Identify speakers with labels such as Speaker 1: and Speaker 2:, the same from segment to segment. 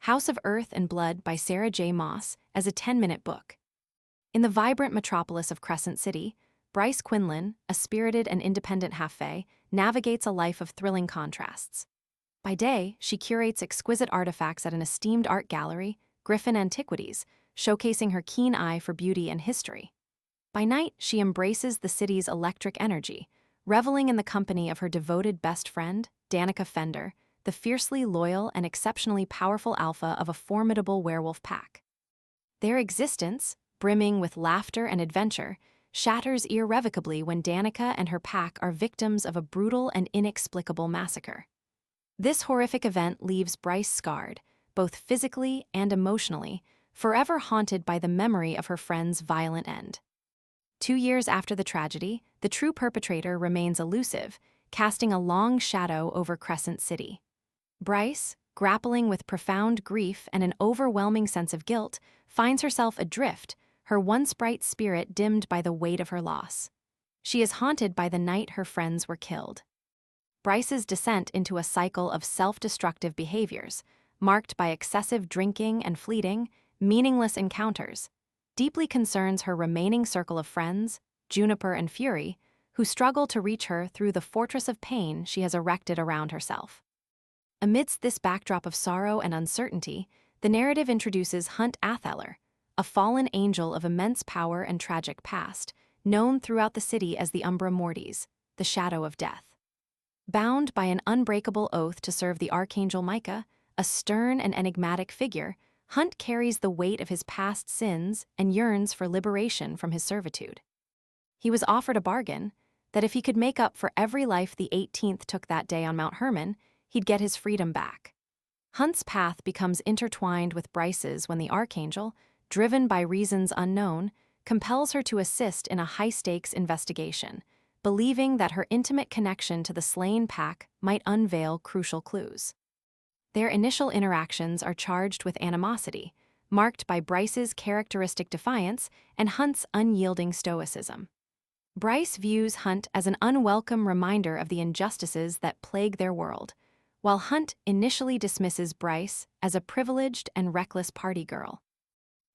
Speaker 1: House of Earth and Blood by Sarah J. Maas as a 10-minute book. In the vibrant metropolis of Crescent City, Bryce Quinlan, a spirited and independent half-fae, navigates a life of thrilling contrasts. By day, she curates exquisite artifacts at an esteemed art gallery, Griffin Antiquities, showcasing her keen eye for beauty and history. By night, she embraces the city's electric energy, reveling in the company of her devoted best friend, Danica Fender, the fiercely loyal and exceptionally powerful alpha of a formidable werewolf pack. Their existence, brimming with laughter and adventure, shatters irrevocably when Danica and her pack are victims of a brutal and inexplicable massacre. This horrific event leaves Bryce scarred, both physically and emotionally, forever haunted by the memory of her friend's violent end. 2 years after the tragedy, the true perpetrator remains elusive, casting a long shadow over Crescent City. Bryce, grappling with profound grief and an overwhelming sense of guilt, finds herself adrift, her once bright spirit dimmed by the weight of her loss. She is haunted by the night her friends were killed. Bryce's descent into a cycle of self-destructive behaviors, marked by excessive drinking and fleeting, meaningless encounters, deeply concerns her remaining circle of friends, Juniper and Fury, who struggle to reach her through the fortress of pain she has erected around herself. Amidst this backdrop of sorrow and uncertainty, the narrative introduces Hunt Athalar, a fallen angel of immense power and tragic past, known throughout the city as the Umbra Mortis, the shadow of death. Bound by an unbreakable oath to serve the Archangel Micah, a stern and enigmatic figure, Hunt carries the weight of his past sins and yearns for liberation from his servitude. He was offered a bargain, that if he could make up for every life the 18th took that day on Mount Hermon, he'd get his freedom back. Hunt's path becomes intertwined with Bryce's when the Archangel, driven by reasons unknown, compels her to assist in a high-stakes investigation, believing that her intimate connection to the slain pack might unveil crucial clues. Their initial interactions are charged with animosity, marked by Bryce's characteristic defiance and Hunt's unyielding stoicism. Bryce views Hunt as an unwelcome reminder of the injustices that plague their world, while Hunt initially dismisses Bryce as a privileged and reckless party girl.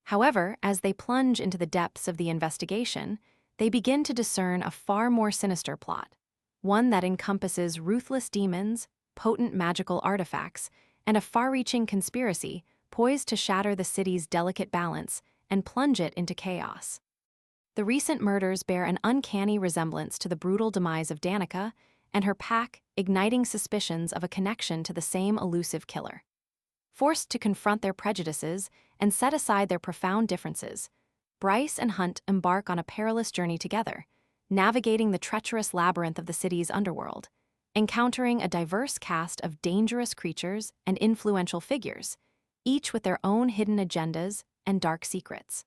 Speaker 1: However, as they plunge into the depths of the investigation, they begin to discern a far more sinister plot, one that encompasses ruthless demons, potent magical artifacts, and a far-reaching conspiracy poised to shatter the city's delicate balance and plunge it into chaos. The recent murders bear an uncanny resemblance to the brutal demise of Danica and her pack, igniting suspicions of a connection to the same elusive killer. Forced to confront their prejudices and set aside their profound differences, Bryce and Hunt embark on a perilous journey together, navigating the treacherous labyrinth of the city's underworld, encountering a diverse cast of dangerous creatures and influential figures, each with their own hidden agendas and dark secrets.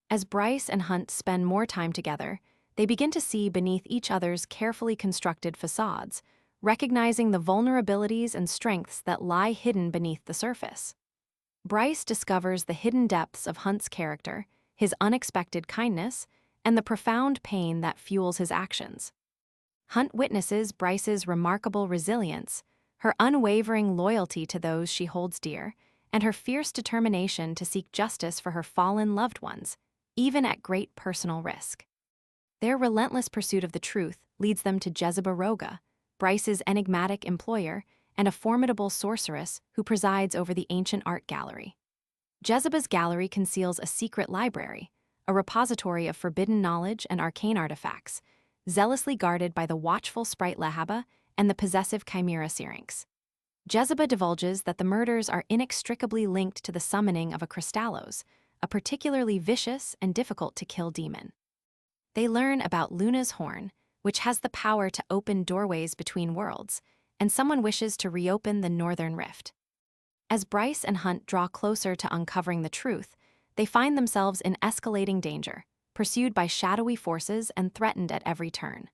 Speaker 1: As Bryce and Hunt spend more time together, they begin to see beneath each other's carefully constructed facades, recognizing the vulnerabilities and strengths that lie hidden beneath the surface. Bryce discovers the hidden depths of Hunt's character, his unexpected kindness, and the profound pain that fuels his actions. Hunt witnesses Bryce's remarkable resilience, her unwavering loyalty to those she holds dear, and her fierce determination to seek justice for her fallen loved ones, even at great personal risk. Their relentless pursuit of the truth leads them to Jezebel Roga, Bryce's enigmatic employer, and a formidable sorceress who presides over the ancient art gallery. Jezebel's gallery conceals a secret library, a repository of forbidden knowledge and arcane artifacts, zealously guarded by the watchful sprite Lahaba and the possessive chimera Syrinx. Jezebel divulges that the murders are inextricably linked to the summoning of a Crystallos, a particularly vicious and difficult-to-kill demon. They learn about Luna's Horn, which has the power to open doorways between worlds, and someone wishes to reopen the Northern Rift. As Bryce and Hunt draw closer to uncovering the truth, they find themselves in escalating danger, pursued by shadowy forces and threatened at every turn.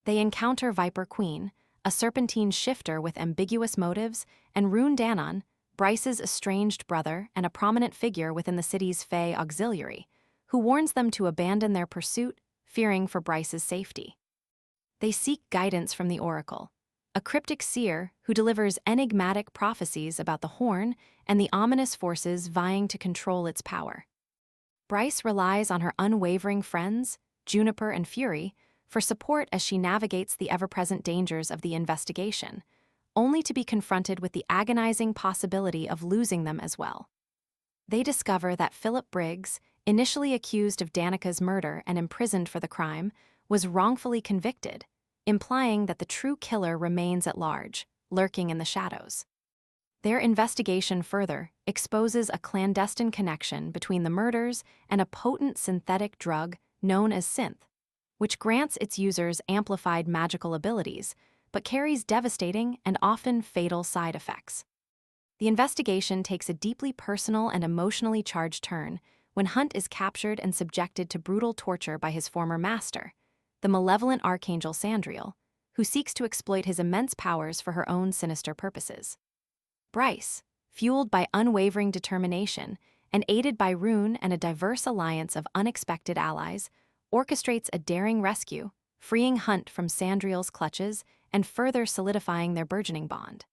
Speaker 1: They encounter Viper Queen, a serpentine shifter with ambiguous motives, and Rune Danon, Bryce's estranged brother and a prominent figure within the city's Fae auxiliary, who warns them to abandon their pursuit, fearing for Bryce's safety. They seek guidance from the Oracle, a cryptic seer who delivers enigmatic prophecies about the horn and the ominous forces vying to control its power. Bryce relies on her unwavering friends, Juniper and Fury, for support as she navigates the ever-present dangers of the investigation, only to be confronted with the agonizing possibility of losing them as well. They discover that Philip Briggs, initially accused of Danica's murder and imprisoned for the crime, was wrongfully convicted, implying that the true killer remains at large, lurking in the shadows. Their investigation further exposes a clandestine connection between the murders and a potent synthetic drug known as synth, which grants its users amplified magical abilities, but carries devastating and often fatal side effects. The investigation takes a deeply personal and emotionally charged turn when Hunt is captured and subjected to brutal torture by his former master, the malevolent Archangel Sandriel, who seeks to exploit his immense powers for her own sinister purposes. Bryce, fueled by unwavering determination and aided by Rune and a diverse alliance of unexpected allies, orchestrates a daring rescue, freeing Hunt from Sandriel's clutches and further solidifying their burgeoning bond.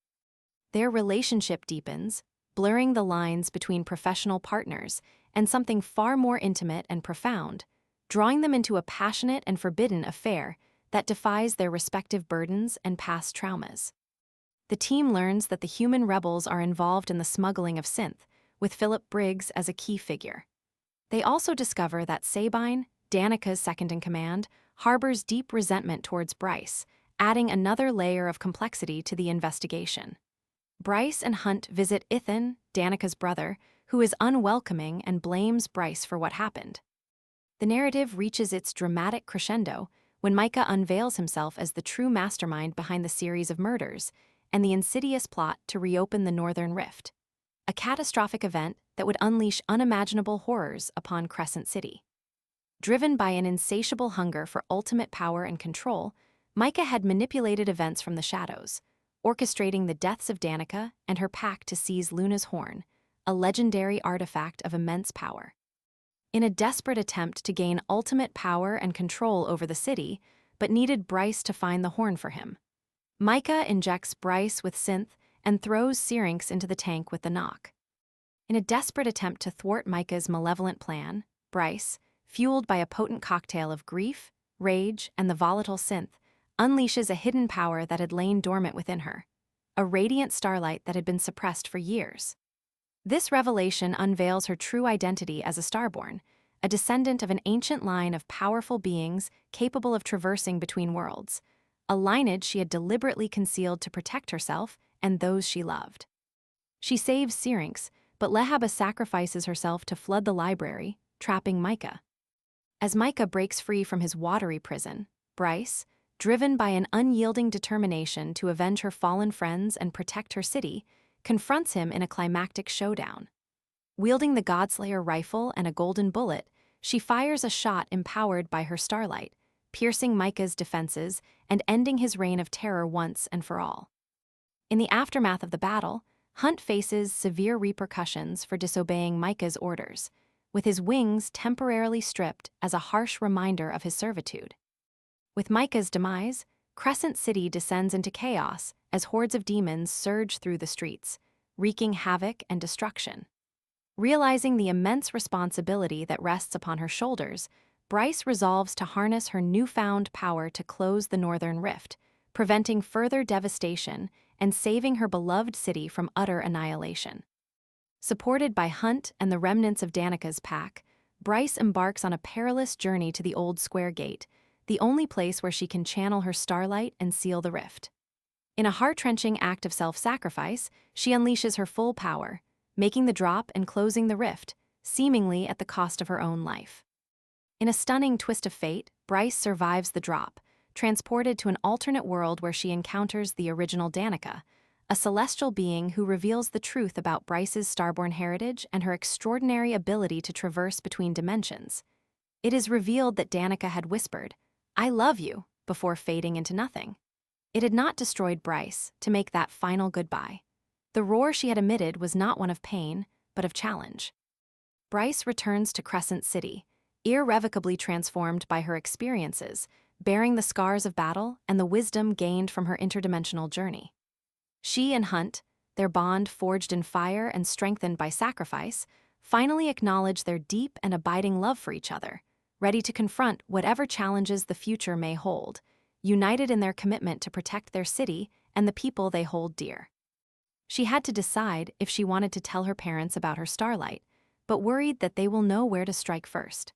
Speaker 1: Their relationship deepens, blurring the lines between professional partners and something far more intimate and profound, drawing them into a passionate and forbidden affair that defies their respective burdens and past traumas. The team learns that the human rebels are involved in the smuggling of synth, with Philip Briggs as a key figure. They also discover that Sabine, Danica's second-in-command, harbors deep resentment towards Bryce, adding another layer of complexity to the investigation. Bryce and Hunt visit Ithan, Danica's brother, who is unwelcoming and blames Bryce for what happened. The narrative reaches its dramatic crescendo when Micah unveils himself as the true mastermind behind the series of murders and the insidious plot to reopen the Northern Rift, a catastrophic event that would unleash unimaginable horrors upon Crescent City. Driven by an insatiable hunger for ultimate power and control, Micah had manipulated events from the shadows, orchestrating the deaths of Danica and her pack to seize Luna's horn, a legendary artifact of immense power. In a desperate attempt to gain ultimate power and control over the city, but needed Bryce to find the horn for him, Micah injects Bryce with synth and throws Syrinx into the tank with the knock. In a desperate attempt to thwart Micah's malevolent plan, Bryce, fueled by a potent cocktail of grief, rage, and the volatile synth, unleashes a hidden power that had lain dormant within her, a radiant starlight that had been suppressed for years. This revelation unveils her true identity as a Starborn, a descendant of an ancient line of powerful beings capable of traversing between worlds, a lineage she had deliberately concealed to protect herself and those she loved. She saves Syrinx, but Lehaba sacrifices herself to flood the library, trapping Micah. As Micah breaks free from his watery prison, Bryce, driven by an unyielding determination to avenge her fallen friends and protect her city, confronts him in a climactic showdown. Wielding the Godslayer rifle and a golden bullet, she fires a shot empowered by her starlight, piercing Micah's defenses and ending his reign of terror once and for all. In the aftermath of the battle, Hunt faces severe repercussions for disobeying Micah's orders, with his wings temporarily stripped as a harsh reminder of his servitude. With Micah's demise, Crescent City descends into chaos as hordes of demons surge through the streets, wreaking havoc and destruction. Realizing the immense responsibility that rests upon her shoulders, Bryce resolves to harness her newfound power to close the Northern Rift, preventing further devastation and saving her beloved city from utter annihilation. Supported by Hunt and the remnants of Danica's pack, Bryce embarks on a perilous journey to the Old Square Gate, the only place where she can channel her starlight and seal the rift. In a heart-wrenching act of self-sacrifice, she unleashes her full power, making the drop and closing the rift, seemingly at the cost of her own life. In a stunning twist of fate, Bryce survives the drop, transported to an alternate world where she encounters the original Danica, a celestial being who reveals the truth about Bryce's Starborn heritage and her extraordinary ability to traverse between dimensions. It is revealed that Danica had whispered, "I love you," before fading into nothing. It had not destroyed Bryce to make that final goodbye. The roar she had emitted was not one of pain, but of challenge. Bryce returns to Crescent City, irrevocably transformed by her experiences, bearing the scars of battle and the wisdom gained from her interdimensional journey. She and Hunt, their bond forged in fire and strengthened by sacrifice, finally acknowledge their deep and abiding love for each other, ready to confront whatever challenges the future may hold, united in their commitment to protect their city and the people they hold dear. She had to decide if she wanted to tell her parents about her starlight, but worried that they will know where to strike first.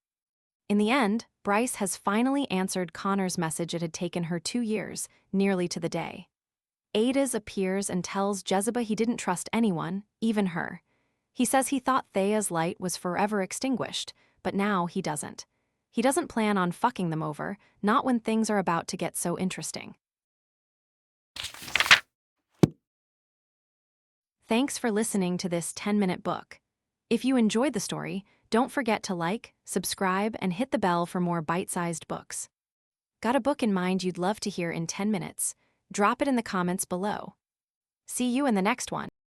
Speaker 1: In the end, Bryce has finally answered Connor's message it had taken her 2 years, nearly to the day. Ades appears and tells Jezebel he didn't trust anyone, even her. He says he thought Thea's light was forever extinguished, but now he doesn't. He doesn't plan on fucking them over, not when things are about to get so interesting. Thanks for listening to this 10-minute book. If you enjoyed the story, don't forget to like, subscribe, and hit the bell for more bite-sized books. Got a book in mind you'd love to hear in 10 minutes? Drop it in the comments below. See you in the next one.